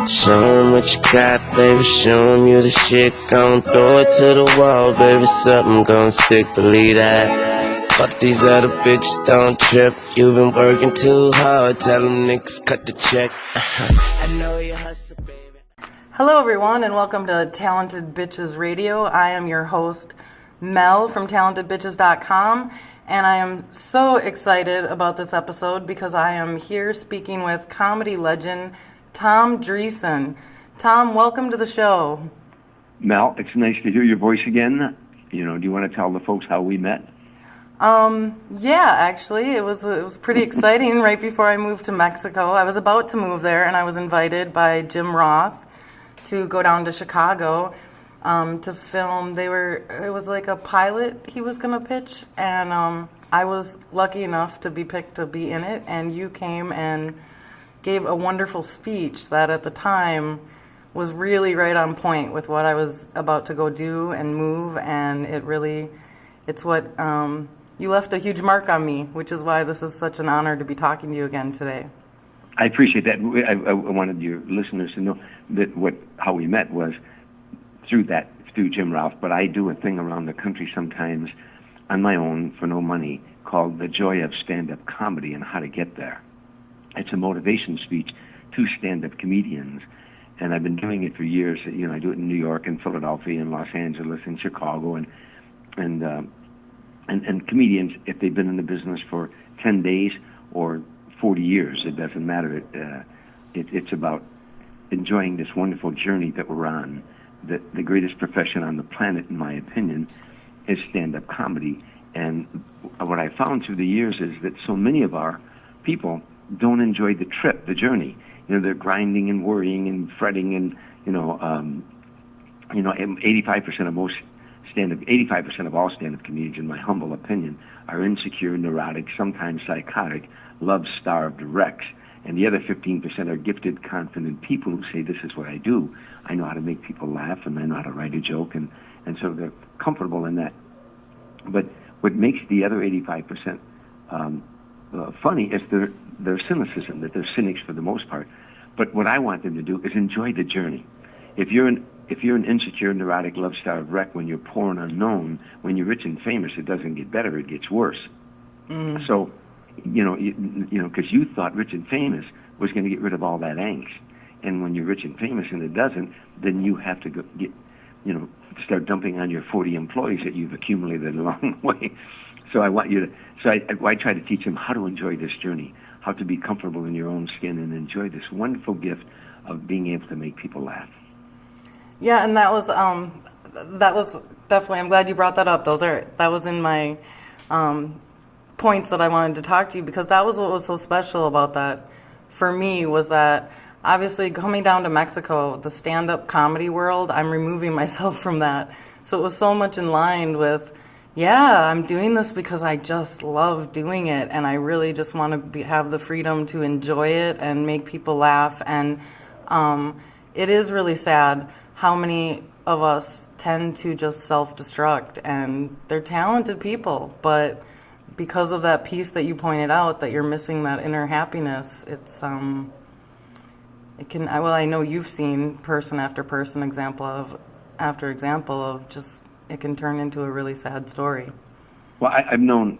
Show 'em what you got, baby, show 'em you the shit. Gon' throw it to the wall, baby, something gon' stick, believe that. Fuck these other bitches, don't trip. You been working too hard, tell them niggas cut the check. I know you hustle, baby. Hello everyone and welcome to Talented Bitches Radio. I am your host, Mel from TalentedBitches.com, and I am so excited about this episode because I am here speaking with comedy legend Tom Dreesen. Tom, welcome to the show. Mel, it's nice to hear your voice again. Do you want to tell the folks how we met? Yeah, actually, it was pretty exciting right before I moved to Mexico. I was about to move there, and I was invited by Jim Roth to go down to Chicago to film. It was like a pilot he was going to pitch, and I was lucky enough to be picked to be in it, and you came and gave a wonderful speech that at the time was really right on point with what I was about to go do and move, and it's what, you left a huge mark on me, which is why this is such an honor to be talking to you again today. I appreciate that. I wanted your listeners to know that how we met was through Jim Roth, but I do a thing around the country sometimes on my own for no money called The Joy of Stand-Up Comedy and How to Get There. It's a motivation speech to stand-up comedians, and I've been doing it for years. I do it in New York and Philadelphia and Los Angeles and Chicago, and comedians, if they've been in the business for 10 days or 40 years, it doesn't matter. It's about enjoying this wonderful journey that we're on. The greatest profession on the planet, in my opinion, is stand-up comedy. And what I found through the years is that so many of our people don't enjoy the trip, the journey. They're grinding and worrying and fretting, and 85% of most stand-up, 85% of all stand-up comedians, in my humble opinion, are insecure, neurotic, sometimes psychotic, love-starved wrecks. And the other 15% are gifted, confident people who say, "This is what I do. I know how to make people laugh, and I know how to write a joke," and so they're comfortable in that. But what makes the other 85% funny is their cynicism, that they're cynics for the most part. But what I want them to do is enjoy the journey. If you're an insecure, neurotic, love-starved wreck when you're poor and unknown, when you're rich and famous, it doesn't get better, it gets worse. So, because you thought rich and famous was going to get rid of all that angst. And when you're rich and famous and it doesn't, then you have to start dumping on your 40 employees that you've accumulated along the way. So I want you to, I try to teach them how to enjoy this journey, how to be comfortable in your own skin and enjoy this wonderful gift of being able to make people laugh. Yeah, and that was definitely, I'm glad you brought that up. That was in my points that I wanted to talk to you, because that was what was so special about that for me, was that obviously coming down to Mexico, the stand-up comedy world, I'm removing myself from that. So it was so much in line with, yeah, I'm doing this because I just love doing it, and I really just want to have the freedom to enjoy it and make people laugh. And it is really sad how many of us tend to just self-destruct, and they're talented people, but because of that piece that you pointed out, that you're missing that inner happiness, it's I know you've seen person after person, example after example of just, it can turn into a really sad story. Well, I've known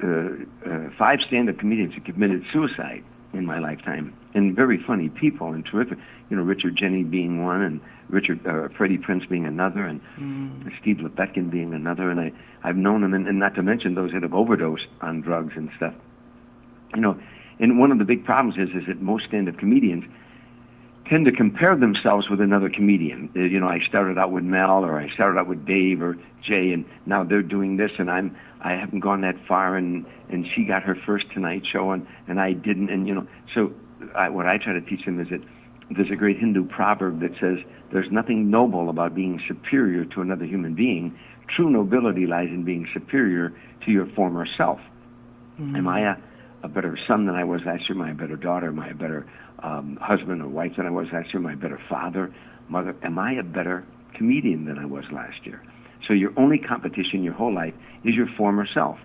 5 stand-up comedians who committed suicide in my lifetime, and very funny people and terrific. Richard Jeni being one, and Freddie Prinze being another, and Steve Lebetkin being another. And I've known them, and not to mention those that have overdosed on drugs and stuff. And one of the big problems is that most stand-up comedians tend to compare themselves with another comedian. I started out with Mel, or I started out with Dave or Jay, and now they're doing this, and I haven't gone that far, and she got her first Tonight Show, and I didn't, and so what I try to teach them is that there's a great Hindu proverb that says there's nothing noble about being superior to another human being. True nobility lies in being superior to your former self. Am I a better son than I was last year? Am I a better daughter? Am I a better husband or wife than I was last year? Am I a better father, mother? Am I a better comedian than I was last year? So your only competition your whole life is your former self.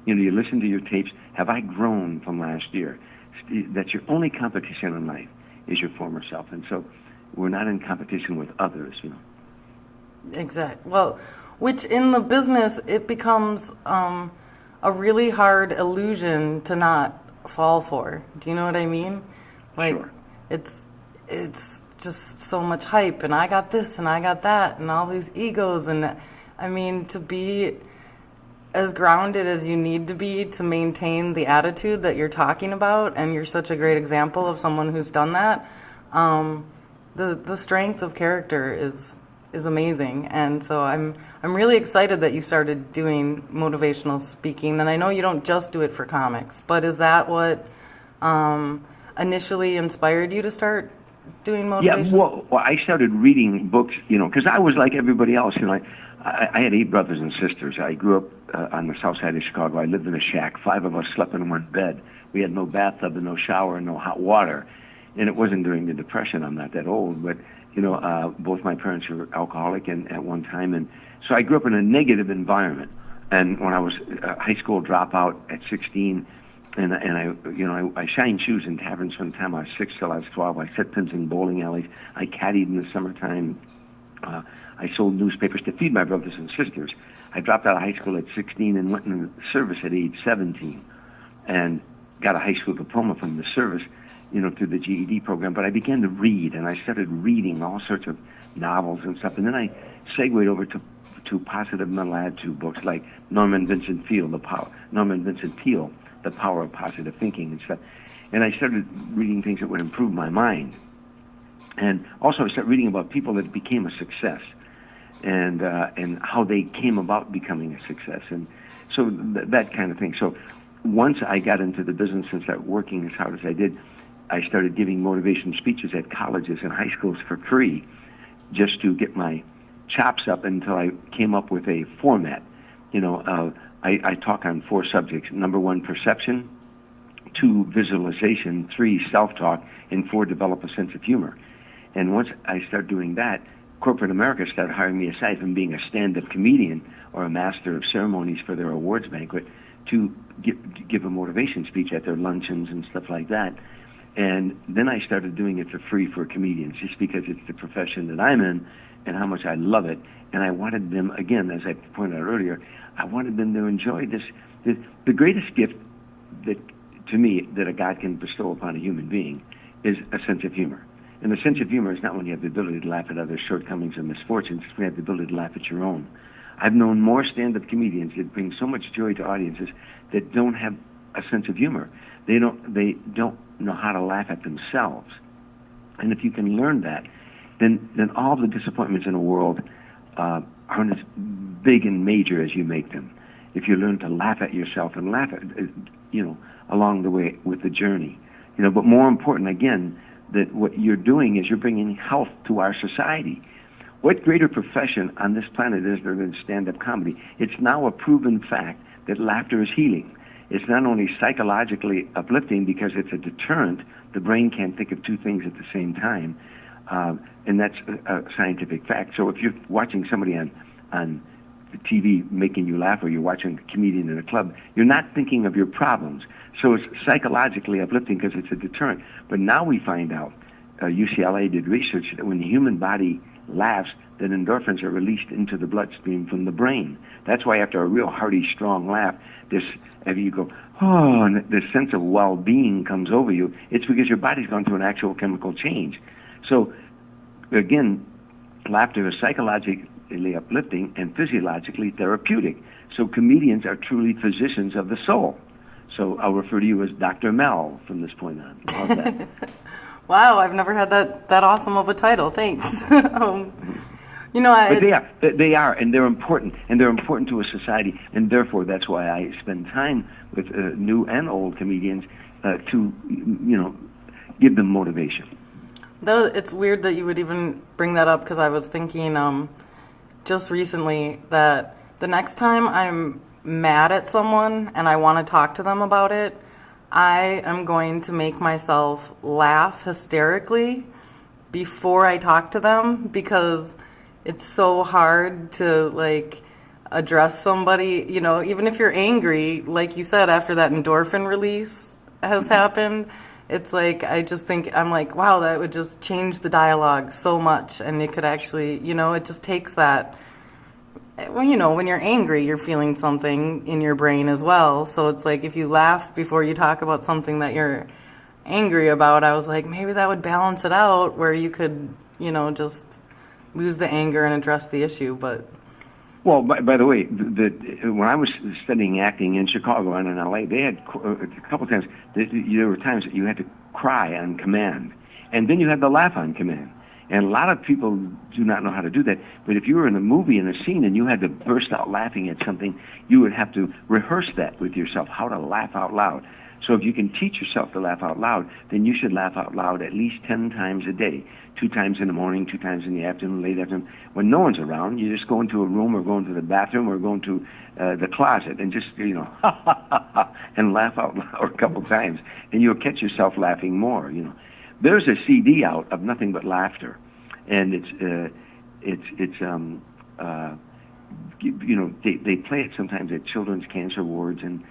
You listen to your tapes. Have I grown from last year? That's your only competition in life. is your former self. And so we're not in competition with others, Exactly. Well, which in the business, it becomes a really hard illusion to not fall for. Do you know what I mean? Like, Sure. it's just so much hype, and I got this, and I got that, and all these egos, and I mean, to be as grounded as you need to be to maintain the attitude that you're talking about, and you're such a great example of someone who's done that. The strength of character is amazing, and so I'm really excited that you started doing motivational speaking. And I know you don't just do it for comics, but is that what initially inspired you to start doing motivation? Yeah, well, I started reading books, because I was like everybody else. I had 8 brothers and sisters. I grew up on the south side of Chicago. I lived in a shack. 5 of us slept in one bed. We had no bathtub and no shower and no hot water. And it wasn't during the Depression. I'm not that old, but both my parents were alcoholic and at one time, and so I grew up in a negative environment. And when I was a high school dropout at 16, and I shined shoes in taverns from the time I was 6 till I was 12. I set pins in bowling alleys. I caddied in the summertime. I sold newspapers to feed my brothers and sisters. I dropped out of high school at 16 and went in the service at age 17, and got a high school diploma from the service, through the GED program. But I began to read, and I started reading all sorts of novels and stuff. And then I segued over to positive mental attitude books like Norman Vincent Peale, The Power of Positive Thinking and stuff. And I started reading things that would improve my mind. And also I started reading about people that became a success, and how they came about becoming a success. And so that kind of thing. So once I got into the business and started working as hard as I did, I started giving motivation speeches at colleges and high schools for free, just to get my chops up until I came up with a format. I talk on 4 subjects. Number 1, perception. 2, visualization. 3, self-talk. And 4, develop a sense of humor. And once I started doing that, corporate America started hiring me, aside from being a stand-up comedian or a master of ceremonies for their awards banquet, to give a motivation speech at their luncheons and stuff like that. And then I started doing it for free for comedians, just because it's the profession that I'm in and how much I love it. And I wanted them, again, as I pointed out earlier, I wanted them to enjoy this. The greatest gift that, to me, that a God can bestow upon a human being is a sense of humor. And the sense of humor is not when you have the ability to laugh at others' shortcomings and misfortunes, it's when you have the ability to laugh at your own. I've known more stand-up comedians that bring so much joy to audiences that don't have a sense of humor. They don't know how to laugh at themselves. And if you can learn that, then all the disappointments in the world aren't as big and major as you make them. If you learn to laugh at yourself and laugh at, along the way with the journey. But more important, again, that what you're doing is you're bringing health to our society. What greater profession on this planet is there than stand-up comedy? It's now a proven fact that laughter is healing. It's not only psychologically uplifting because it's a deterrent. The brain can't think of 2 things at the same time, and that's a scientific fact. So if you're watching somebody on the TV making you laugh, or you're watching a comedian in a club, you're not thinking of your problems. So it's psychologically uplifting because it's a deterrent. But now we find out, UCLA did research that when the human body laughs, that endorphins are released into the bloodstream from the brain. That's why after a real hearty, strong laugh, you go, oh, and this sense of well-being comes over you. It's because your body's gone through an actual chemical change. So, again, laughter is psychologically uplifting and physiologically therapeutic. So comedians are truly physicians of the soul. So I'll refer to you as Dr. Mel from this point on. How's that? Wow, I've never had that awesome of a title. Thanks. But they are, and they're important, to a society, and therefore that's why I spend time with new and old comedians to, give them motivation. Though it's weird that you would even bring that up, because I was thinking just recently that the next time I'm mad at someone and I want to talk to them about it, I am going to make myself laugh hysterically before I talk to them, because it's so hard to address somebody, even if you're angry, like you said, after that endorphin release has happened, it's like, I just think, I'm like, wow, that would just change the dialogue so much. And it could actually, it just takes that. Well, when you're angry, you're feeling something in your brain as well. So it's like if you laugh before you talk about something that you're angry about, I was like, maybe that would balance it out where you could, just lose the anger and address the issue. But well, by the way, when I was studying acting in Chicago and in LA, they had a couple times, there were times that you had to cry on command, and then you had to laugh on command. And a lot of people do not know how to do that. But if you were in a movie, in a scene, and you had to burst out laughing at something, you would have to rehearse that with yourself, how to laugh out loud. So if you can teach yourself to laugh out loud, then you should laugh out loud at least 10 times a day. 2 times in the morning, 2 times in the afternoon, late afternoon. When no one's around, you just go into a room or go into the bathroom or go into the closet and just, and laugh out loud a couple times. And you'll catch yourself laughing more, There's a CD out of nothing but laughter, and they play it sometimes at children's cancer wards and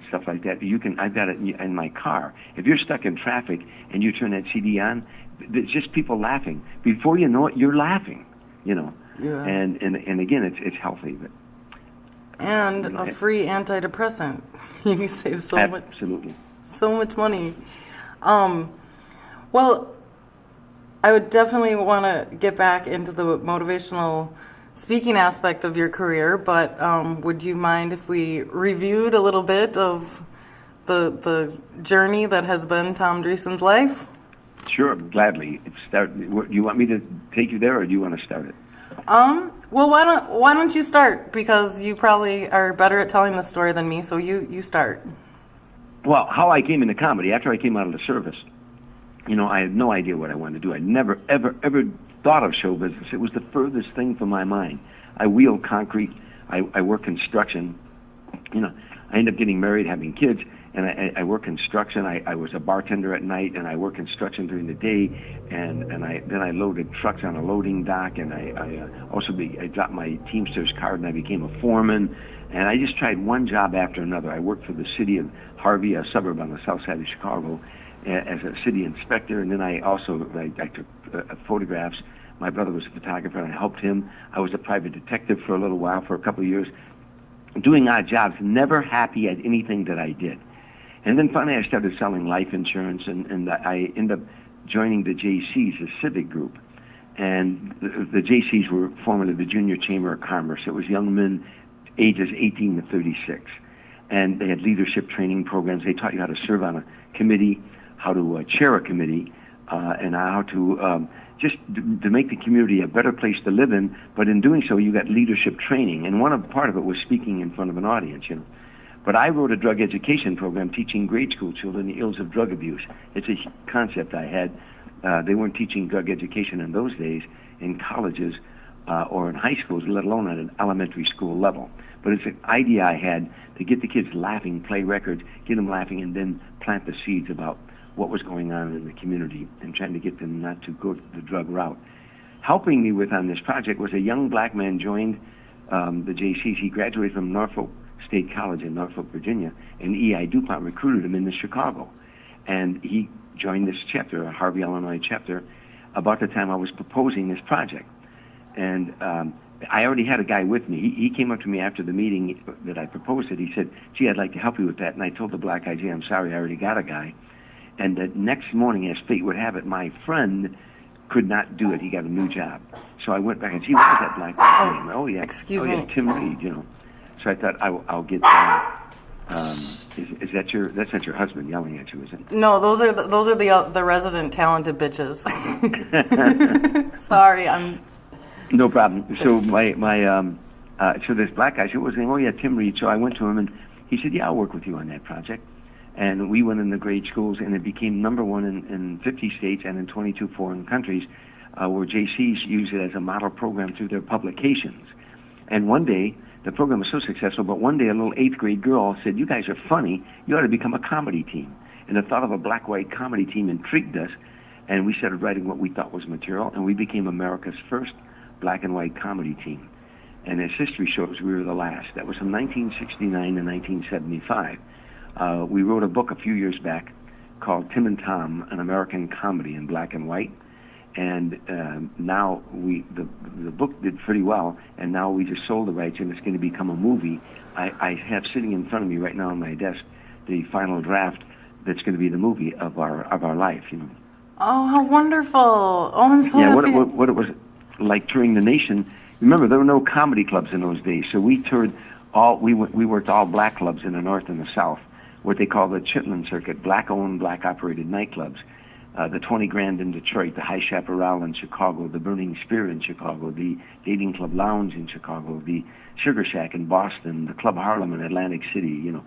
stuff like that. I've got it in my car. If you're stuck in traffic and you turn that CD on, it's just people laughing. Before you know it, you're laughing, Yeah. And again, it's healthy, but. And a free antidepressant. You can save absolutely so much money. Well, I would definitely want to get back into the motivational speaking aspect of your career, but would you mind if we reviewed a little bit of the journey that has been Tom Dreesen's life? Sure, gladly. Do you want me to take you there, or do you want to start it? Well, why don't you start, because you probably are better at telling the story than me, so you start. Well, how I came into comedy, after I came out of the service, I had no idea what I wanted to do. I never, ever, ever thought of show business. It was the furthest thing from my mind. I wheeled concrete. I work construction. I ended up getting married, having kids, and I work construction. I was a bartender at night, and I worked construction during the day, and then I loaded trucks on a loading dock, and I dropped my Teamsters card, and I became a foreman. And I just tried one job after another. I worked for the city of Harvey, a suburb on the south side of Chicago, as a city inspector, and then I took photographs. My brother was a photographer, and I helped him. I was a private detective for a little while, for a couple of years, doing odd jobs, never happy at anything that I did. And then finally I started selling life insurance, and I ended up joining the JCs, a civic group. And the JCs were formerly the Junior Chamber of Commerce. It was young men ages 18 to 36. And they had leadership training programs. They taught you how to serve on a committee, how to chair a committee, and how to just to make the community a better place to live in. But in doing so, you got leadership training, and part of it was speaking in front of an audience, But I wrote a drug education program teaching grade school children the ills of drug abuse. It's a concept I had. They weren't teaching drug education in those days in colleges or in high schools, let alone at an elementary school level. But it's an idea I had to get the kids laughing, play records, get them laughing, and then plant the seeds about what was going on in the community and trying to get them not to go the drug route. Helping me on this project was a young black man joined the JCs. He graduated from Norfolk State College in Norfolk, Virginia, and E.I. DuPont recruited him into Chicago. And he joined this chapter, a Harvey, Illinois chapter, about the time I was proposing this project. And I already had a guy with me. He came up to me after the meeting that I proposed it. He said, gee, I'd like to help you with that. And I told the black guy, gee, I'm sorry, I already got a guy. And the next morning, as fate would have it, my friend could not do it. He got a new job. So I went back and see, what was that black guy's name? Oh, yeah. Excuse me. Yeah, Tim Reid, So I thought, I'll get is that that's not your husband yelling at you, is it? No, those are the resident talented bitches. Sorry, I'm. No problem. So so this black guy was saying, oh yeah, Tim Reid. So I went to him and he said, yeah, I'll work with you on that project. And we went in the grade schools, and it became number one in 50 states and in 22 foreign countries, where JCs use it as a model program through their publications. And one day, the program was so successful, but one day a little 8th grade girl said, you guys are funny, you ought to become a comedy team. And the thought of a black-white comedy team intrigued us, and we started writing what we thought was material, and we became America's first black and white comedy team. And as history shows, we were the last. That was from 1969 to 1975. We wrote a book a few years back called Tim and Tom, an American comedy in black and white. And now the book did pretty well, and now we just sold the rights, and it's going to become a movie. I have sitting in front of me right now on my desk the final draft that's going to be the movie of our life. You know. Oh, how wonderful! Oh, I'm so happy. What it was like touring the nation. Remember, there were no comedy clubs in those days, so we toured we worked all black clubs in the North and the South, what they call the Chitlin Circuit, black-owned, black-operated nightclubs. The 20 Grand in Detroit, the High Chaparral in Chicago, the Burning Spear in Chicago, the Dating Club Lounge in Chicago, the Sugar Shack in Boston, the Club Harlem in Atlantic City. You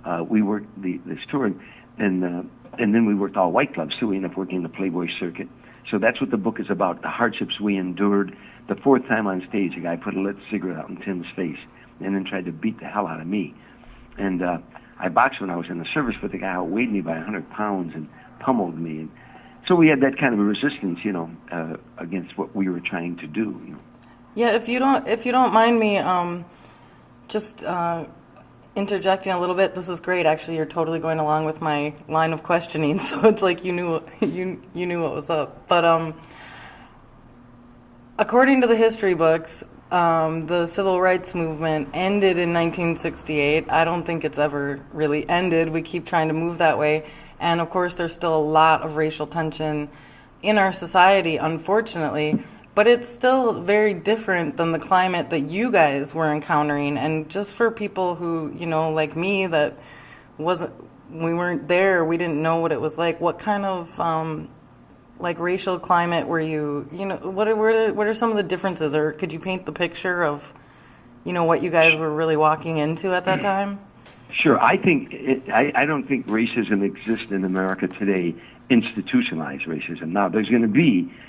know, we worked this tour, and then we worked all white clubs. So we ended up working the Playboy circuit. So that's what the book is about: the hardships we endured. The fourth time on stage, a guy put a lit cigarette out in Tim's face, and then tried to beat the hell out of me. And I boxed when I was in the service, but the guy outweighed me by 100 pounds and pummeled me. And so we had that kind of a resistance, you know, against what we were trying to do. You know. Yeah, if you don't mind me, just interjecting a little bit. This is great. Actually, you're totally going along with my line of questioning, so it's like you knew what was up. But according to the history books, the civil rights movement ended in 1968. I don't think it's ever really ended. We keep trying to move that way. And of course, there's still a lot of racial tension in our society, unfortunately. But it's still very different than the climate that you guys were encountering. And just for people who, you know, like me, that we weren't there, we didn't know what it was like. What kind of like racial climate were you? You know, what are some of the differences, or could you paint the picture of, you know, what you guys were really walking into at that time? Sure. I don't think racism exists in America today, institutionalized racism. Now,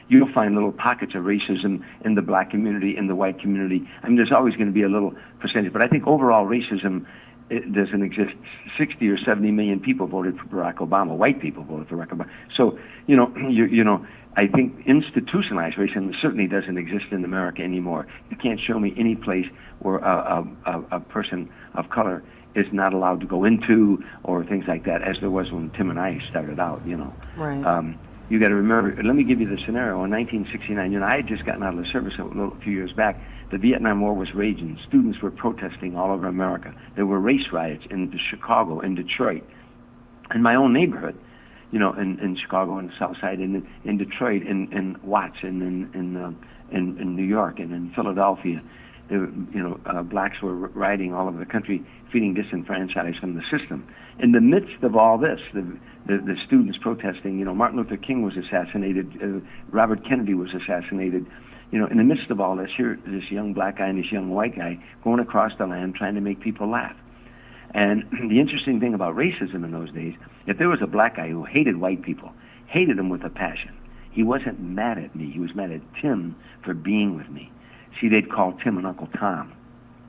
you'll find little pockets of racism in the black community, in the white community. I mean, there's always going to be a little percentage, but I think overall racism, it doesn't exist. 60 or 70 million people voted for Barack Obama. White people voted for Barack Obama. So, you know, I think institutionalized racism certainly doesn't exist in America anymore. You can't show me any place where a person of color is not allowed to go into, or things like that, as there was when Tim and I started out, you know. Right. You got to remember, let me give you the scenario. In 1969, you know, I had just gotten out of the service a few years back. The Vietnam War was raging. Students were protesting all over America. There were race riots in Chicago, in Detroit, in my own neighborhood, you know, in Chicago, in the South Side, in Detroit, in Watts, in New York, and in Philadelphia. Blacks were rioting all over the country, feeling disenfranchised from the system. In the midst of all this, the students protesting, you know, Martin Luther King was assassinated, Robert Kennedy was assassinated. You know, in the midst of all this, here, this young black guy and this young white guy going across the land trying to make people laugh. And the interesting thing about racism in those days, if there was a black guy who hated white people, hated them with a passion, he wasn't mad at me. He was mad at Tim for being with me. See, they'd call Tim and Uncle Tom.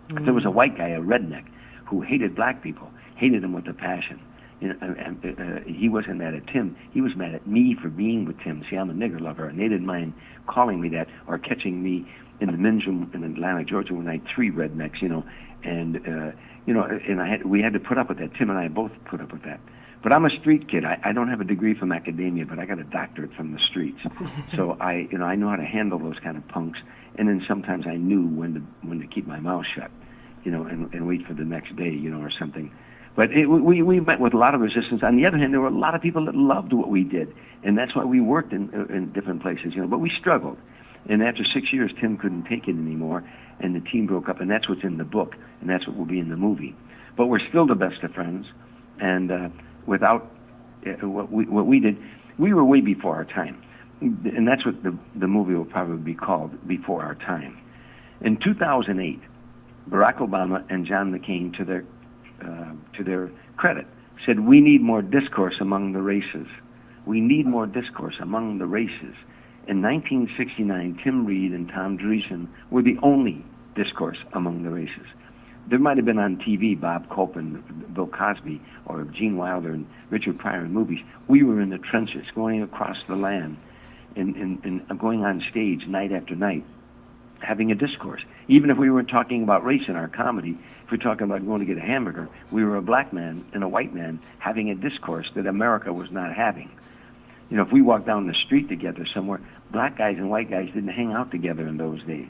Mm-hmm. If there was a white guy, a redneck, who hated black people, hated them with a passion, you know, he wasn't mad at Tim. He was mad at me for being with Tim. See, I'm a nigger lover, and they didn't mind calling me that or catching me in the men's room in Atlanta, Georgia, when I had 3 rednecks, you know, and we had to put up with that. Tim and I both put up with that. But I'm a street kid. I don't have a degree from academia, but I got a doctorate from the streets. So I know how to handle those kind of punks. And then sometimes I knew when to keep my mouth shut, you know, and wait for the next day, you know, or something. But we met with a lot of resistance. On the other hand, there were a lot of people that loved what we did, and that's why we worked in different places, you know. But we struggled. And after 6 years, Tim couldn't take it anymore, and the team broke up, and that's what's in the book, and that's what will be in the movie. But we're still the best of friends, and without what we did, we were way before our time. And that's what the movie will probably be called, Before Our Time. In 2008, Barack Obama and John McCain, to their credit, said, we need more discourse among the races. We need more discourse among the races. In 1969, Tim Reid and Tom Dreesen were the only discourse among the races. There might have been on TV Bob Culp and Bill Cosby or Gene Wilder and Richard Pryor in movies. We were in the trenches, going across the land and going on stage night after night having a discourse. Even if we weren't talking about race in our comedy, if we're talking about going to get a hamburger, we were a black man and a white man having a discourse that America was not having. You know, if we walked down the street together somewhere, black guys and white guys didn't hang out together in those days.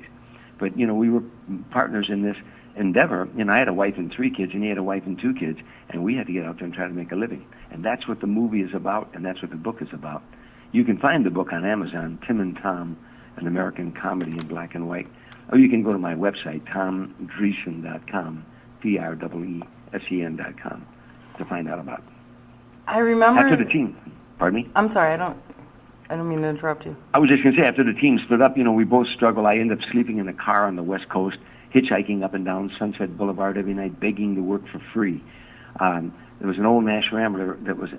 But, you know, we were partners in this endeavor. You know, I had a wife and 3 kids, and he had a wife and 2 kids, and we had to get out there and try to make a living. And that's what the movie is about, and that's what the book is about. You can find the book on Amazon, Tim and Tom, an American comedy in black and white. Or you can go to my website, tomdreesen.com, DREESEN.com, to find out about it. I remember... After the team... Pardon me? I'm sorry, I don't mean to interrupt you. I was just going to say, after the team split up, you know, we both struggled. I ended up sleeping in a car on the West Coast, hitchhiking up and down Sunset Boulevard every night, begging to work for free. There was an old Nash Rambler that was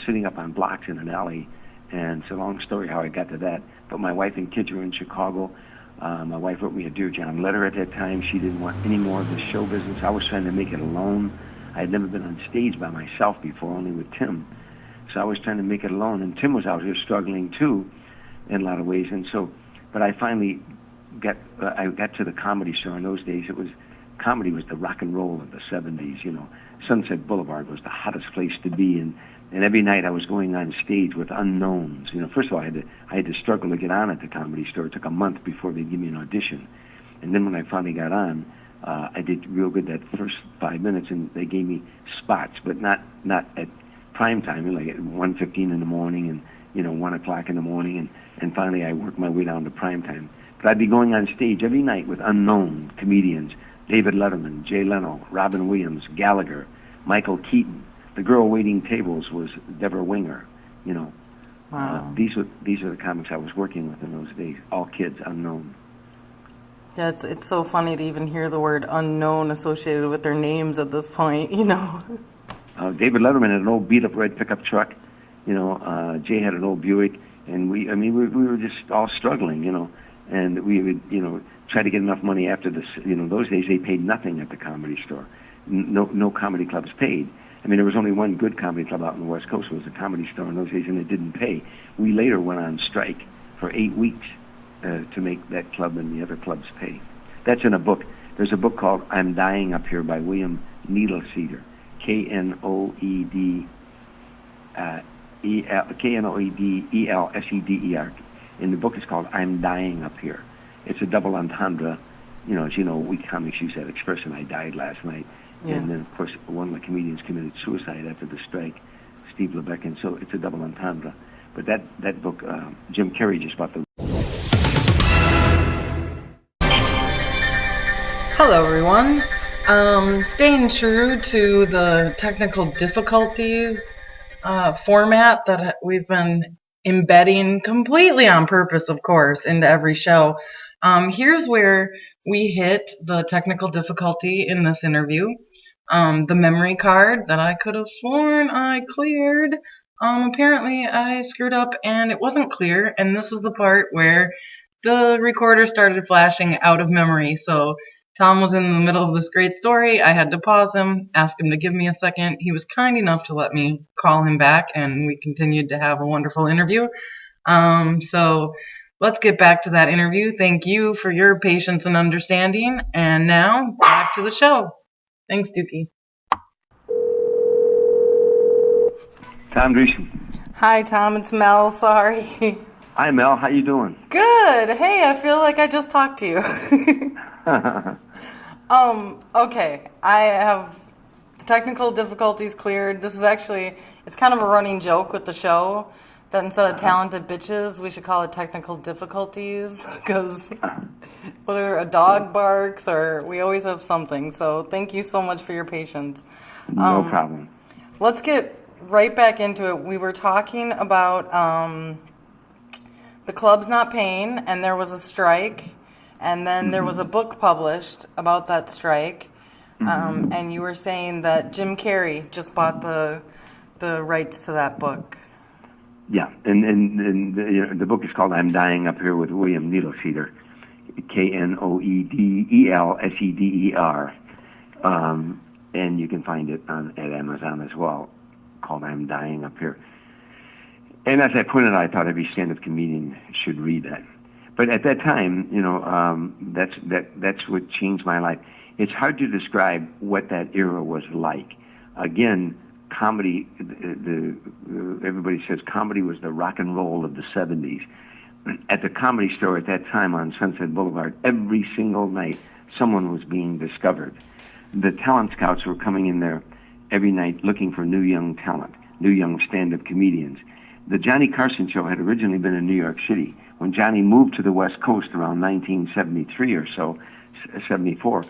sitting up on blocks in an alley, and it's a long story how I got to that. But my wife and kids were in Chicago. My wife wrote me a Dear John letter at that time. She didn't want any more of the show business. I was trying to make it alone. I had never been on stage by myself before, only with Tim. So I was trying to make it alone, and Tim was out here struggling too, in a lot of ways. And so, but I finally got to the Comedy Store. In those days, comedy was the rock and roll of the '70s. You know, Sunset Boulevard was the hottest place to be, and every night I was going on stage with unknowns. You know, first of all, I had to struggle to get on at the Comedy Store. It took a month before they'd give me an audition, and then when I finally got on, I did real good that first 5 minutes, and they gave me spots, but not at prime time, like at 1:15 in the morning and, you know, 1 o'clock in the morning, and finally I worked my way down to prime time. But I'd be going on stage every night with unknown comedians: David Letterman, Jay Leno, Robin Williams, Gallagher, Michael Keaton. The girl waiting tables was Deborah Winger. You know, wow. These are the comics I was working with in those days. All kids, unknown. Yeah, it's so funny to even hear the word unknown associated with their names at this point. You know. David Letterman had an old beat-up red pickup truck. You know, Jay had an old Buick, and we were just all struggling, you know, and we would, you know, try to get enough money after this. You know, those days they paid nothing at the Comedy Store. No comedy clubs paid. I mean, there was only one good comedy club out in the West Coast. It was the Comedy Store in those days, and it didn't pay. We later went on strike for 8 weeks to make that club and the other clubs pay. That's in a book. There's a book called I'm Dying Up Here by William Needleseder. Knoedelseder. And the book is called I'm Dying Up Here. It's a double entendre. You know, as you know, we comics use that expression, I died last night. Yeah. And then, of course, one of the comedians committed suicide after the strike, Steve Lebeck, and so it's a double entendre. But that book, Jim Carrey just bought the... Hello, everyone. Staying true to the technical difficulties format that we've been embedding completely on purpose, of course, into every show. Here's where we hit the technical difficulty in this interview. The memory card that I could have sworn I cleared, apparently I screwed up and it wasn't clear, and this is the part where the recorder started flashing out of memory. So Tom was in the middle of this great story. I had to pause him, ask him to give me a second. He was kind enough to let me call him back, and we continued to have a wonderful interview. So let's get back to that interview. Thank you for your patience and understanding. And now, back to the show. Thanks, Dookie. Tom Dreesen. Hi, Tom. It's Mel. Sorry. Hi, Mel. How you doing? Good. Hey, I feel like I just talked to you. Okay. I have the technical difficulties cleared. This is actually, it's kind of a running joke with the show that instead of talented bitches, we should call it technical difficulties, because whether a dog barks or we always have something. So thank you so much for your patience. No problem. Let's get right back into it. We were talking about the club's not paying, and there was a strike, and then there was a book published about that strike, and you were saying that Jim Carrey just bought the rights to that book. Yeah, and the book is called I'm Dying Up Here with William Needleseder, Knoedelseder, and you can find it at Amazon as well, called I'm Dying Up Here. And as I pointed out, I thought every stand-up comedian should read that. But at that time, that's what changed my life. It's hard to describe what that era was like. Again, comedy, everybody says comedy was the rock and roll of the 70s. At the Comedy Store at that time on Sunset Boulevard, every single night someone was being discovered. The talent scouts were coming in there every night looking for new young talent, new young stand-up comedians. The Johnny Carson show had originally been in New York City. When Johnny moved to the West Coast around 1973 or so, 74,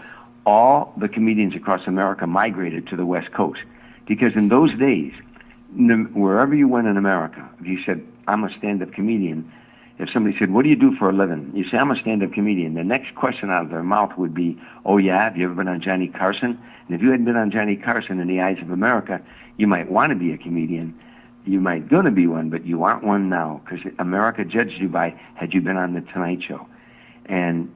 all the comedians across America migrated to the West Coast. Because in those days, wherever you went in America, if you said, I'm a stand-up comedian, if somebody said, what do you do for a living? You say, I'm a stand-up comedian. The next question out of their mouth would be, oh yeah, have you ever been on Johnny Carson? And if you hadn't been on Johnny Carson in the eyes of America, you might want to be a comedian. You might going to be one, but you aren't one now, because America judged you by, had you been on The Tonight Show? And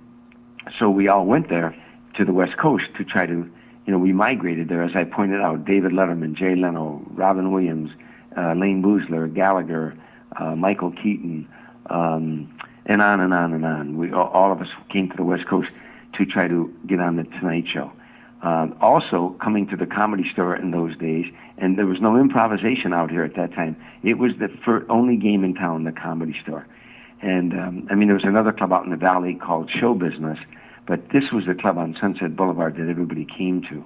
so we all went there to the West Coast to try to, we migrated there, as I pointed out, David Letterman, Jay Leno, Robin Williams, Lane Boosler, Gallagher, Michael Keaton, and on and on and on. We all of us came to the West Coast to try to get on The Tonight Show. Also, coming to the Comedy Store in those days, and there was no improvisation out here at that time. It was the only game in town, the Comedy Store. And, there was another club out in the valley called Show Business, but this was the club on Sunset Boulevard that everybody came to.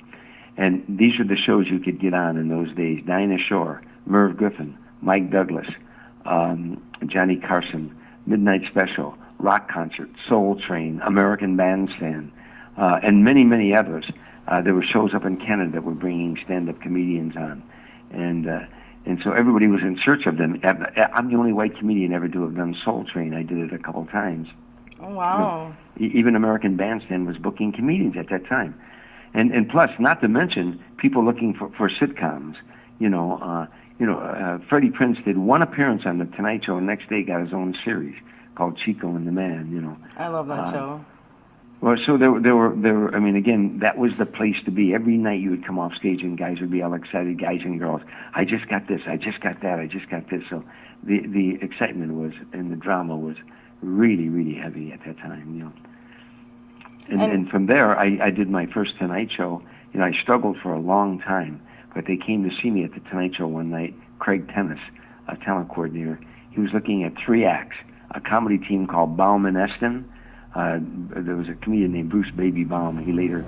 And these were the shows you could get on in those days. Dinah Shore, Merv Griffin, Mike Douglas, Johnny Carson, Midnight Special, Rock Concert, Soul Train, American Bandstand, and many, many others. There were shows up in Canada that were bringing stand-up comedians on. And so everybody was in search of them. I'm the only white comedian ever to have done Soul Train. I did it a couple times. Oh, wow. Even American Bandstand was booking comedians at that time. And plus, not to mention, people looking for sitcoms. Freddie Prinze did one appearance on The Tonight Show, and the next day got his own series called Chico and the Man, I love that show. Well, so there were, again, that was the place to be. Every night you would come off stage and guys would be all excited, guys and girls. I just got this, I just got that, I just got this. So the excitement was, and the drama was really, really heavy at that time, And from there, I did my first Tonight Show. I struggled for a long time, but they came to see me at the Tonight Show one night. Craig Tennis, a talent coordinator, he was looking at 3 acts, a comedy team called Baum and Eston. There was a comedian named Bruce Baby Baum. He later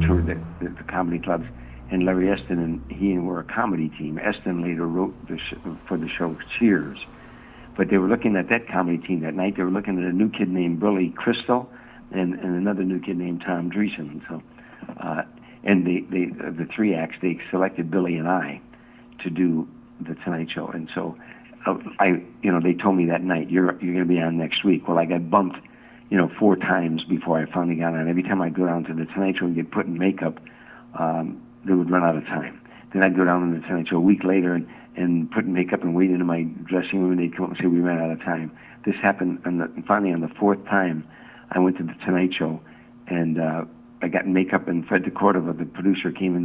toured the comedy clubs. And Larry Eston and he were a comedy team. Eston later wrote for the show Cheers. But they were looking at that comedy team that night. They were looking at a new kid named Billy Crystal and another new kid named Tom Dreesen. So, and the 3 acts, they selected Billy and I to do the Tonight Show. And so they told me that night, you're going to be on next week. Well, I got bumped 4 times before I finally got on. Every time I'd go down to the Tonight Show and get put in makeup, they would run out of time. Then I'd go down to the Tonight Show a week later and put in makeup and wait in my dressing room, and they'd come up and say, we ran out of time. This happened, finally on the 4th time, I went to the Tonight Show, and I got in makeup, and Fred DeCordova, the producer, came in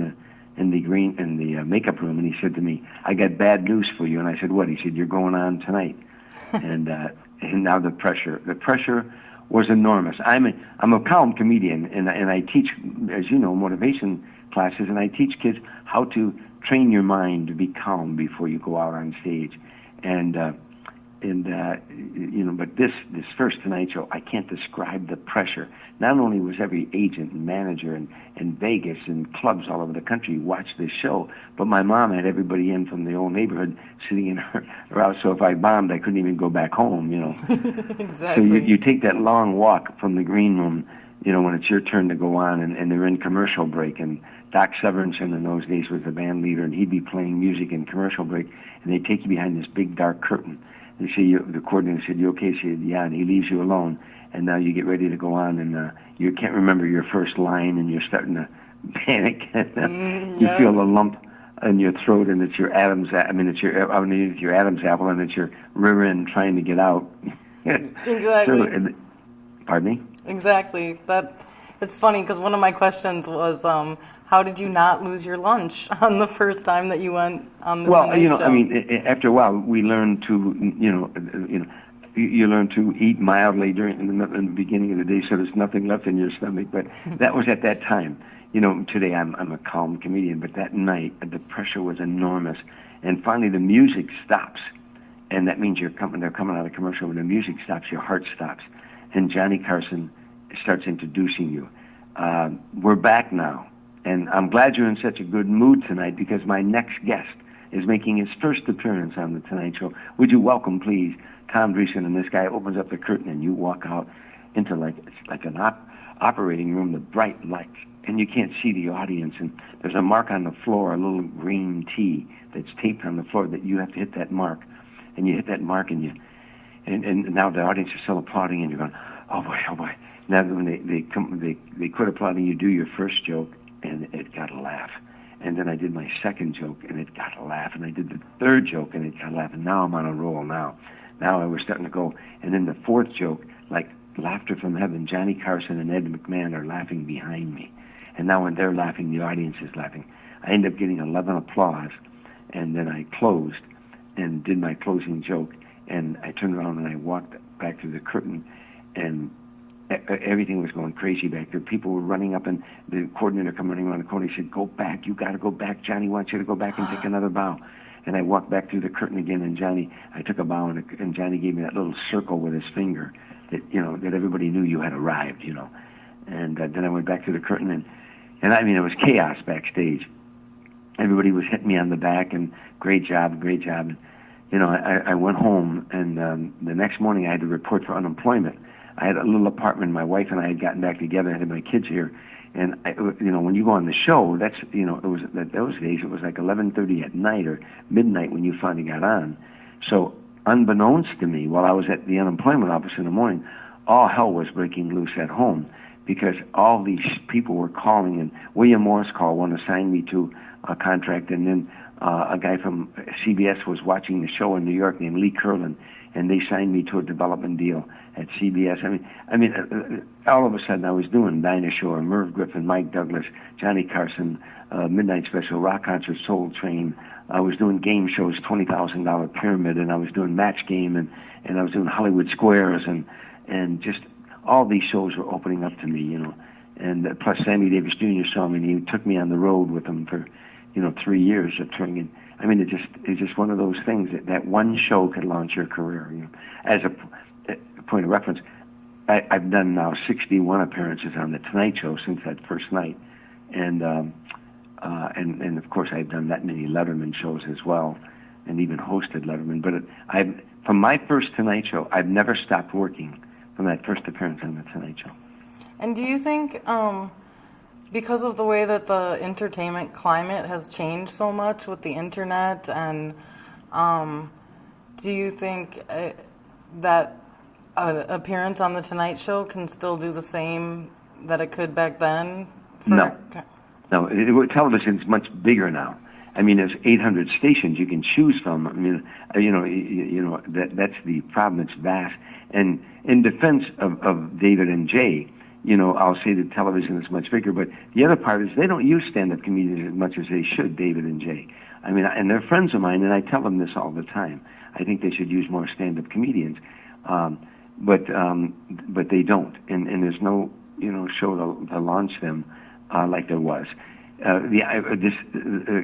the makeup room, and he said to me, I got bad news for you. And I said, what? He said, you're going on tonight. And now the pressure was enormous. I'm a calm comedian, and I teach, as you know, motivation classes, and I teach kids how to train your mind to be calm before you go out on stage. But this first Tonight Show, I can't describe the pressure. Not only was every agent and manager in Vegas and clubs all over the country watch this show, but my mom had everybody in from the old neighborhood sitting in her house. So if I bombed, I couldn't even go back home, Exactly. So you take that long walk from the green room, when it's your turn to go on, and they're in commercial break, and Doc Severinsen in those days was the band leader, and he'd be playing music in commercial break, and they'd take you behind this big dark curtain. And the coordinator said, you okay? She said, yeah, and he leaves you alone, and now you get ready to go on, and you can't remember your first line, and you're starting to panic, and you feel a lump in your throat, and it's your Adam's, it's your Adam's apple, and it's your rear end trying to get out. Exactly. Pardon me? Exactly. It's funny because one of my questions was, how did you not lose your lunch on the first time that you went on the Tonight Show? After a while, we learned to, you learn to eat mildly in the beginning of the day, so there's nothing left in your stomach. But that was at that time. Today I'm a calm comedian, but that night the pressure was enormous, and finally the music stops, and that means they're coming out of commercial. When the music stops, your heart stops, and Johnny Carson starts introducing you. We're back now, and I'm glad you're in such a good mood tonight because my next guest is making his first appearance on The Tonight Show. Would you welcome, please, Tom Dreesen? And this guy opens up the curtain, and you walk out into it's like an operating room, the bright lights, and you can't see the audience. And there's a mark on the floor, a little green T that's taped on the floor that you have to hit that mark. And you hit that mark, and now the audience is still applauding, and you're going, oh boy. Now when they quit applauding, you do your first joke, and it got a laugh. And then I did my second joke, and it got a laugh. And I did the third joke, and it got a laugh. And now I'm on a roll now. Now I was starting to go. And then the fourth joke, like laughter from heaven, Johnny Carson and Ed McMahon are laughing behind me. And now when they're laughing, the audience is laughing. I end up getting 11 applause. And then I closed and did my closing joke. And I turned around and I walked back through the curtain, and everything was going crazy back there. People were running up, and the coordinator come running around the corner. He said, "Go back. You got to go back. Johnny wants you to go back and take another bow." And I walked back through the curtain again, and I took a bow, and Johnny gave me that little circle with his finger that everybody knew you had arrived, And then I went back through the curtain, and I mean, it was chaos backstage. Everybody was hitting me on the back, and great job. And, I went home, and the next morning I had to report for unemployment. I had a little apartment. My wife and I had gotten back together. I had my kids here, and when you go on the show, that's it was those days. It was like 11:30 at night or midnight when you finally got on. So unbeknownst to me, while I was at the unemployment office in the morning, all hell was breaking loose at home because all these people were calling. And William Morris called, wanted to sign me to a contract, and then a guy from CBS was watching the show in New York named Lee Curlin, and they signed me to a development deal at CBS. I mean, all of a sudden I was doing Dinah Shore, Merv Griffin, Mike Douglas, Johnny Carson, Midnight Special, Rock Concert, Soul Train. I was doing game shows, $20,000 Pyramid, and I was doing Match Game, and I was doing Hollywood Squares, and just all these shows were opening up to me, And plus Sammy Davis Jr. saw me, and he took me on the road with him for 3 years of touring. And I mean, it's just one of those things that one show could launch your career. As a point of reference, I've done now 61 appearances on The Tonight Show since that first night, and of course I've done that many Letterman shows as well, and even hosted Letterman. But from my first Tonight Show, I've never stopped working from that first appearance on The Tonight Show. And do you think, because of the way that the entertainment climate has changed so much with the internet, and do you think that an appearance on The Tonight Show can still do the same that it could back then? No. Television's much bigger now. I mean, there's 800 stations you can choose from. I mean, that's the problem. It's vast. And in defense of David and Jay, I'll say that television is much bigger, but the other part is they don't use stand-up comedians as much as they should, David and Jay. I mean, and they're friends of mine, and I tell them this all the time. I think they should use more stand-up comedians, but they don't, and there's no show to launch them like there was.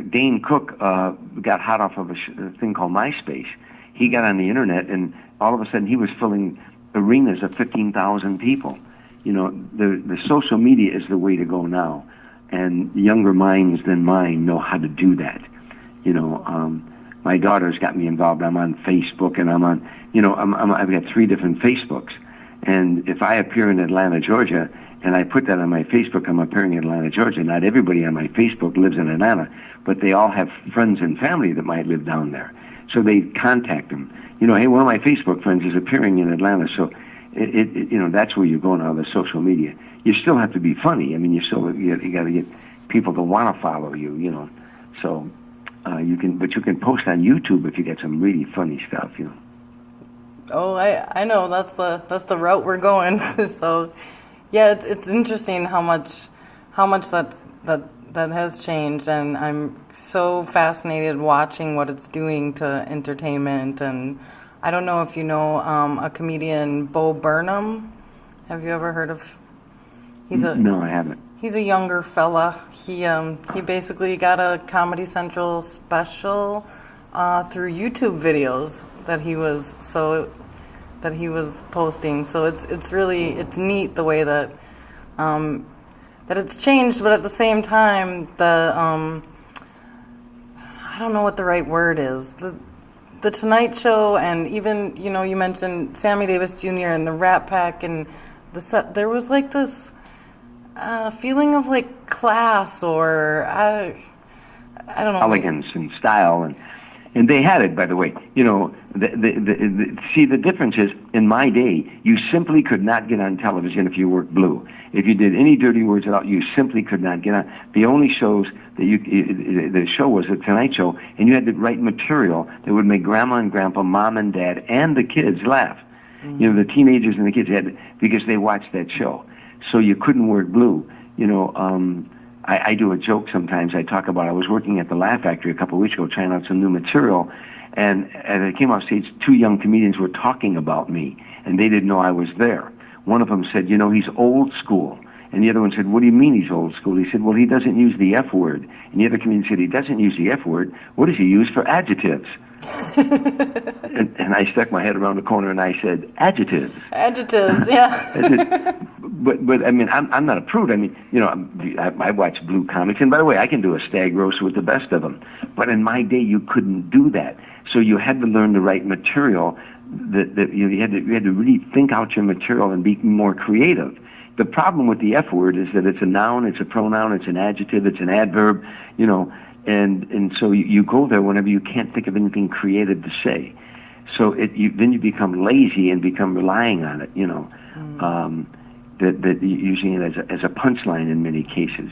Dane Cook got hot off of a thing called MySpace. He got on the internet, and all of a sudden he was filling arenas of 15,000 people. The social media is the way to go now, and younger minds than mine know how to do that. My daughter's got me involved. I'm on Facebook, and I'm on, I've got 3 different Facebooks, and if I appear in Atlanta, Georgia, and I put that on my Facebook, I'm appearing in Atlanta, Georgia. Not everybody on my Facebook lives in Atlanta, but they all have friends and family that might live down there, so they contact them. Hey, one of my Facebook friends is appearing in Atlanta, so. That's where you're going on the social media. You still have to be funny. I mean, you got to get people to want to follow you. So you can post on YouTube if you get some really funny stuff. Oh, I know that's the route we're going. So, yeah, it's interesting how much that has changed, and I'm so fascinated watching what it's doing to entertainment. And I don't know if you know a comedian, Bo Burnham. Have you ever heard of? No, I haven't. He's a younger fella. He basically got a Comedy Central special through YouTube videos that he was posting. So it's neat the way that it's changed, but at the same time I don't know what the right word is. The Tonight Show, and even, you mentioned Sammy Davis Jr. and the Rat Pack, and there was like this feeling of like class, or I don't know, elegance and style, and they had it, by the way. See, the difference is, in my day, you simply could not get on television if you worked blue. If you did any dirty words at all, you simply could not get on. The only shows that the show was the Tonight Show, and you had to write material that would make Grandma and Grandpa, Mom and Dad, and the kids laugh. Mm-hmm. The teenagers and the kids because they watched that show. So you couldn't work blue. I do a joke sometimes. I talk about I was working at the Laugh Factory a couple of weeks ago trying out some new material, and as I came off stage, two young comedians were talking about me, and they didn't know I was there. One of them said, he's old school. And the other one said, what do you mean he's old school? He said, well, he doesn't use the F word. And the other comedian said, he doesn't use the F word. What does he use for adjectives? and I stuck my head around the corner and I said, adjectives. Adjectives, yeah. But I mean, I'm not a prude. I mean, I watch blue comics, and by the way, I can do a stag roast with the best of them. But in my day, you couldn't do that. So you had to learn the right material. You had to really think out your material and be more creative. The problem with the F word is that it's a noun, it's a pronoun, it's an adjective, it's an adverb, and so you go there whenever you can't think of anything creative to say. So then you become lazy and become relying on it, that using it as a punchline in many cases,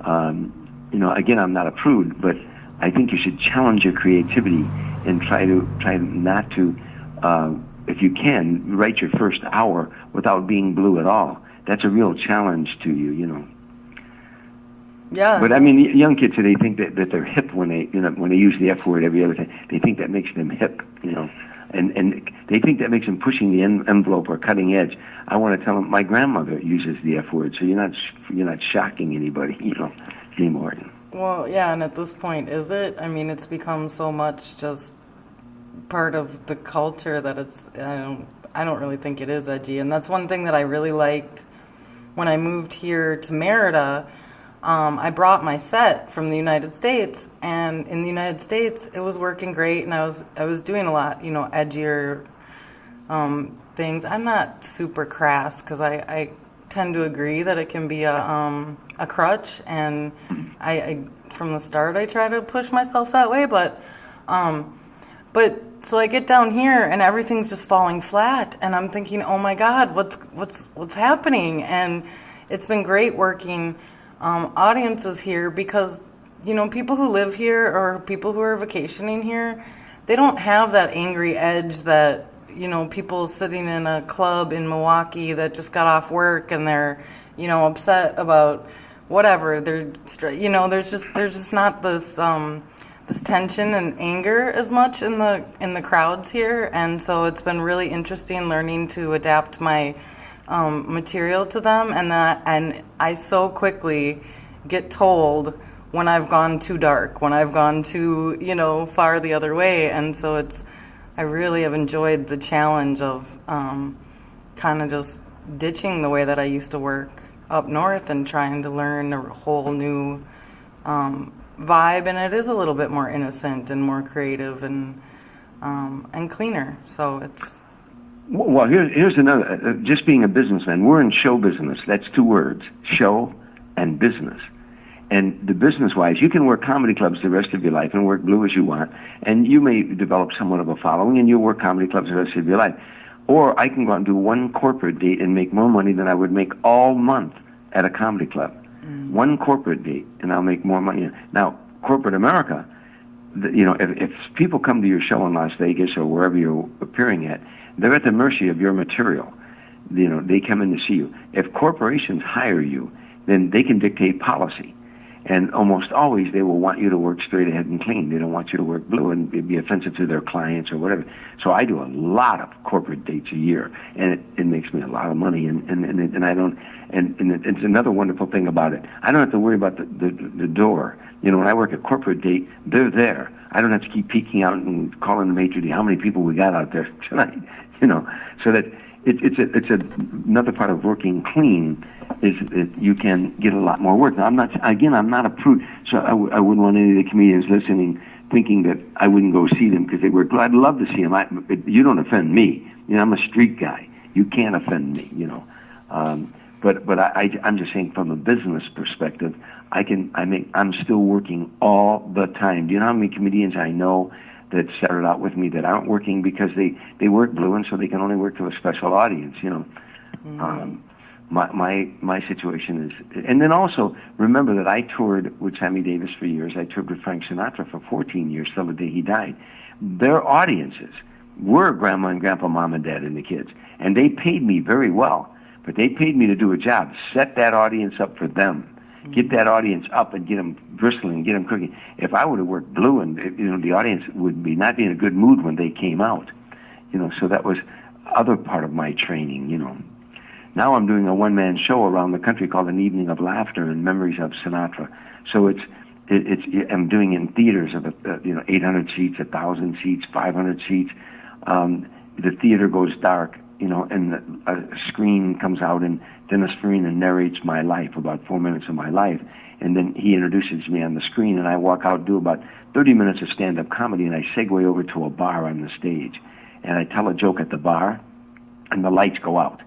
Again, I'm not a prude, but I think you should challenge your creativity and try not to, if you can, write your first hour without being blue at all. That's a real challenge to you, Yeah. But I mean, young kids today think that they're hip when they use the F word every other time. They think that makes them hip, and they think that makes them pushing the envelope or cutting edge. I want to tell them my grandmother uses the F word, so you're not shocking anybody, anymore. Well, yeah, and at this point, is it? I mean, it's become so much just part of the culture that I don't really think it is edgy, and that's one thing that I really liked when I moved here to Merida. I brought my set from the United States, and in the United States, it was working great, and I was doing a lot, edgier things. I'm not super crass because I tend to agree that it can be a crutch, and I from the start I try to push myself that way, but so I get down here and everything's just falling flat, and I'm thinking, oh my God, what's happening? And it's been great working audiences here because people who live here or people who are vacationing here, they don't have that angry edge that people sitting in a club in Milwaukee that just got off work and they're upset about whatever. There's just not this this tension and anger as much in the crowds here, and so it's been really interesting learning to adapt my material to them, and I so quickly get told when I've gone too dark, when I've gone too far the other way, and so I really have enjoyed the challenge of kind of just ditching the way that I used to work up north and trying to learn a whole new vibe, and it is a little bit more innocent and more creative and cleaner. So it's. Well, here's another. Just being a businessman, we're in show business. That's two words: show and business. And the business-wise, you can work comedy clubs the rest of your life and work blue as you want, and you may develop somewhat of a following, and you'll work comedy clubs the rest of your life. Or I can go out and do one corporate date and make more money than I would make all month at a comedy club. One corporate date, and I'll make more money. Now, corporate America, if people come to your show in Las Vegas or wherever you're appearing at, they're at the mercy of your material. They come in to see you. If corporations hire you, then they can dictate policy. And almost always they will want you to work straight ahead and clean. They don't want you to work blue, and it'd be offensive to their clients or whatever. So I do a lot of corporate dates a year, and it makes me a lot of money. And I don't. And it's another wonderful thing about it. I don't have to worry about the door. You know, when I work a corporate date, they're there. I don't have to keep peeking out and calling the maitre d' how many people we got out there tonight. You know, so that it's another part of working clean is that you can get a lot more work. Now, I'm not a prude, so I wouldn't want any of the comedians listening thinking that I wouldn't go see them because they work. I'd love to see them. You don't offend me. You know, I'm a street guy. You can't offend me. You know, but I'm just saying from a business perspective, I'm still working all the time. Do you know how many comedians I know that started out with me that aren't working because they work blue, and so they can only work to a special audience? You know. Mm-hmm. My situation is, and then also remember that I toured with Sammy Davis for years. I toured with Frank Sinatra for 14 years till the day he died. Their audiences were grandma and grandpa, mom and dad, and the kids, and they paid me very well. But they paid me to do a job, set that audience up for them, get that audience up and get them bristling, get them cooking. If I would have worked blue, and the audience would not be in a good mood when they came out, So that was other part of my training, Now I'm doing a one-man show around the country called An Evening of Laughter and Memories of Sinatra. So I'm doing it in theaters of 800 seats, 1,000 seats, 500 seats. The theater goes dark, and a screen comes out, and then a screen narrates my life, about 4 minutes of my life, and then he introduces me on the screen, and I walk out, do about 30 minutes of stand-up comedy, and I segue over to a bar on the stage, and I tell a joke at the bar, and the lights go out.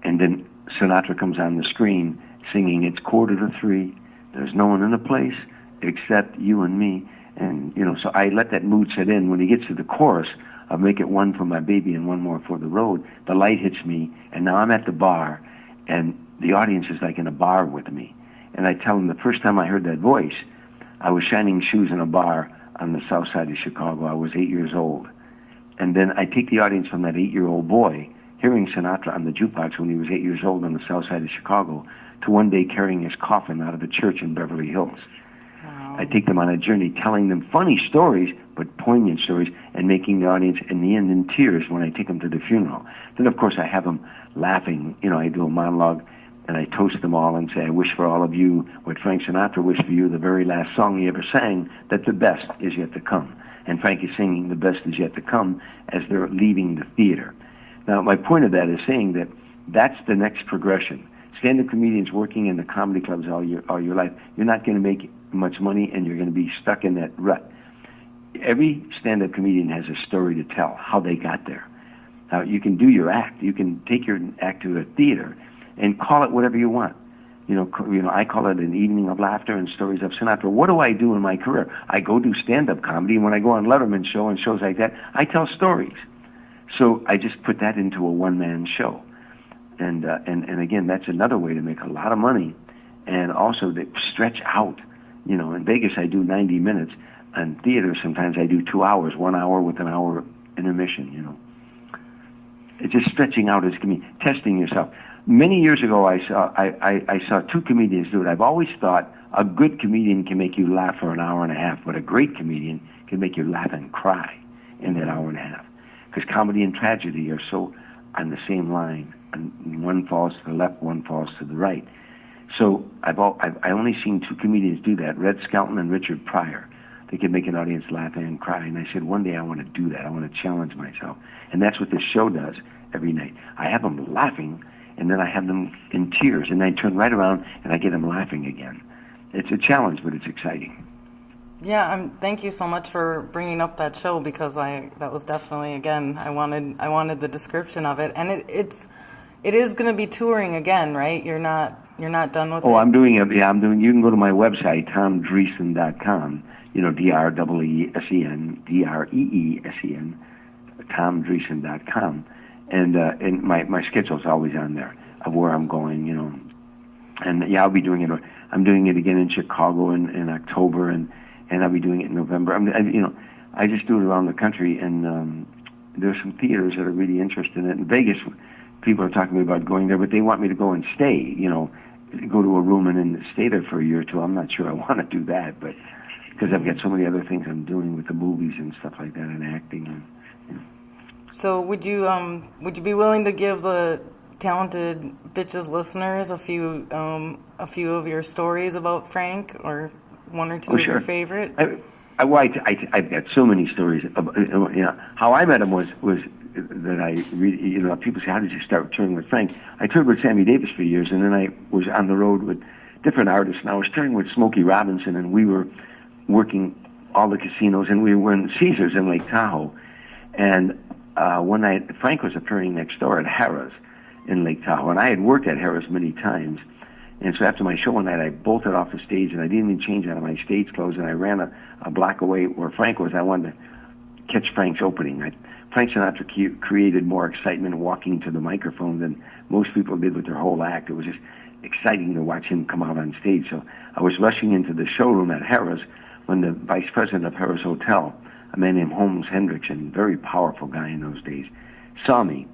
And then Sinatra comes on the screen singing, "It's 2:45, there's no one in the place except you and me." And, so I let that mood set in. When he gets to the chorus of "Make it one for my baby and one more for the road," the light hits me, and now I'm at the bar, and the audience is like in a bar with me. And I tell them the first time I heard that voice, I was shining shoes in a bar on the south side of Chicago. I was 8 years old. And then I take the audience from that 8-year-old boy hearing Sinatra on the jukebox when he was 8 years old on the south side of Chicago, to one day carrying his coffin out of a church in Beverly Hills. Wow. I take them on a journey telling them funny stories, but poignant stories, and making the audience, in the end, in tears when I take them to the funeral. Then, of course, I have them laughing. I do a monologue, and I toast them all and say, "I wish for all of you what Frank Sinatra wished for you, the very last song he ever sang, that the best is yet to come." And Frank is singing "The Best Is Yet to Come" as they're leaving the theater. Now, my point of that is saying that that's the next progression. Stand-up comedians working in the comedy clubs all your life, you're not going to make much money, and you're going to be stuck in that rut. Every stand-up comedian has a story to tell, how they got there. Now, you can do your act. You can take your act to a theater and call it whatever you want. I call it An Evening of Laughter and Stories of Sinatra. What do I do in my career? I go do stand-up comedy, and when I go on Letterman show and shows like that, I tell stories. So I just put that into a one-man show. And again, that's another way to make a lot of money, and also to stretch out. In Vegas I do 90 minutes. In theater sometimes I do 2 hours, 1 hour with an hour intermission, It's just stretching out as testing yourself. Many years ago I saw two comedians do it. I've always thought a good comedian can make you laugh for an hour and a half, but a great comedian can make you laugh and cry in that hour and a half. Because comedy and tragedy are so on the same line, and one falls to the left, one falls to the right. So I've only seen two comedians do that: Red Skelton and Richard Pryor. They can make an audience laugh and cry. And I said, one day I want to do that. I want to challenge myself, and that's what this show does every night. I have them laughing, and then I have them in tears, and I turn right around and I get them laughing again. It's a challenge, but it's exciting. Yeah, thank you so much for bringing up that show, because that was definitely, again, I wanted the description of it, and it is going to be touring again, right? You're not done with it. Oh, I'm doing it. Yeah, I'm doing. You can go to my website, TomDreesen.com. Dreesen, Dreesen, TomDreesen.com, and my schedule's always on there of where I'm going. And yeah, I'll be doing it. I'm doing it again in Chicago in October, and I'll be doing it in November. I just do it around the country, and there's some theaters that are really interested in it. In Vegas, people are talking to me about going there, but they want me to go and stay, go to a room and then stay there for a year or two. I'm not sure I want to do that, but because I've got so many other things I'm doing with the movies and stuff like that and acting. And, So would you be willing to give the Talented Bitches listeners a few of your stories about Frank, or one or two of your favorite? I've got so many stories. How I met him was that I really, people say, how did you start touring with Frank? I toured with Sammy Davis for years, and then I was on the road with different artists, and I was touring with Smokey Robinson, and we were working all the casinos, and we were in Caesars in Lake Tahoe. And one night, Frank was appearing next door at Harrah's in Lake Tahoe, and I had worked at Harrah's many times. And so after my show one night, I bolted off the stage, and I didn't even change out of my stage clothes, and I ran a block away where Frank was. I wanted to catch Frank's opening. Frank Sinatra created more excitement walking to the microphone than most people did with their whole act. It was just exciting to watch him come out on stage. So I was rushing into the showroom at Harrah's when the vice president of Harrah's Hotel, a man named Holmes Hendrickson, very powerful guy in those days, saw me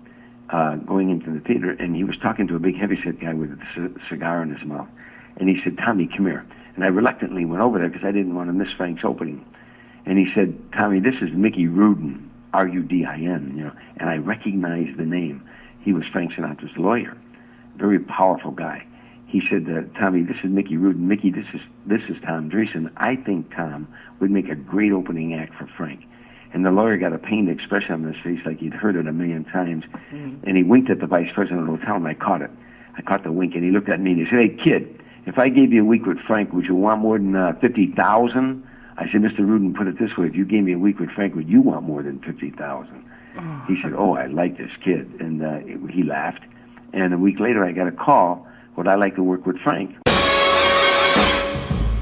going into the theater, and he was talking to a big heavyset guy with a cigar in his mouth. And he said, "Tommy, come here." And I reluctantly went over there because I didn't want to miss Frank's opening. And he said, "Tommy, this is Mickey Rudin, R-U-D-I-N, and I recognized the name. He was Frank Sinatra's lawyer, very powerful guy. He said, "Tommy, this is Mickey Rudin. Mickey, this is Tom Dreesen. I think Tom would make a great opening act for Frank." And the lawyer got a pained expression on his face like he'd heard it a million times. And he winked at the vice president of the hotel, and I caught it. I caught the wink, and he looked at me and he said, "Hey, kid, if I gave you a week with Frank, would you want more than $50,000? I said, "Mr. Rudin, put it this way. If you gave me a week with Frank, would you want more than $50,000? He said, "Oh, I like this kid." And he laughed. And a week later, I got a call. Would I like to work with Frank?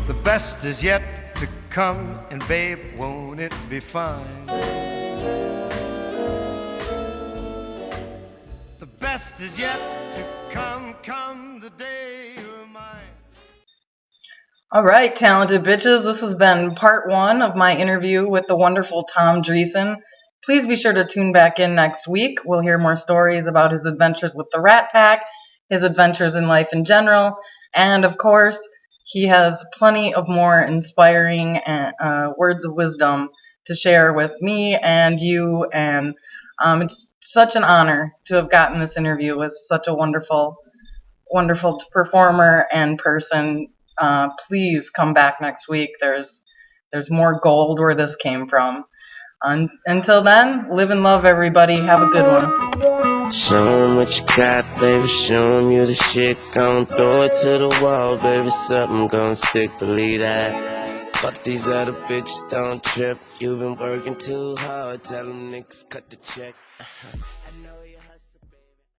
The best is yet to come, and babe, won't it be fine? The best is yet to come the day you're mine. All right, talented bitches, this has been part one of my interview with the wonderful Tom Dreesen. Please be sure to tune back in next week. We'll hear more stories about his adventures with the Rat Pack, his adventures in life in general, and of course, he has plenty of more inspiring words of wisdom to share with me and you, and it's such an honor to have gotten this interview with such a wonderful performer and person. Please come back next week. There's more gold where this came from. Until then, live and love, everybody. Have a good one. Show 'em what you got, baby. Show 'em you the shit. Gon' throw it to the wall, baby. Something gon' stick, believe that. Fuck these other bitches, don't trip. You been working too hard. Tell them niggas cut the check.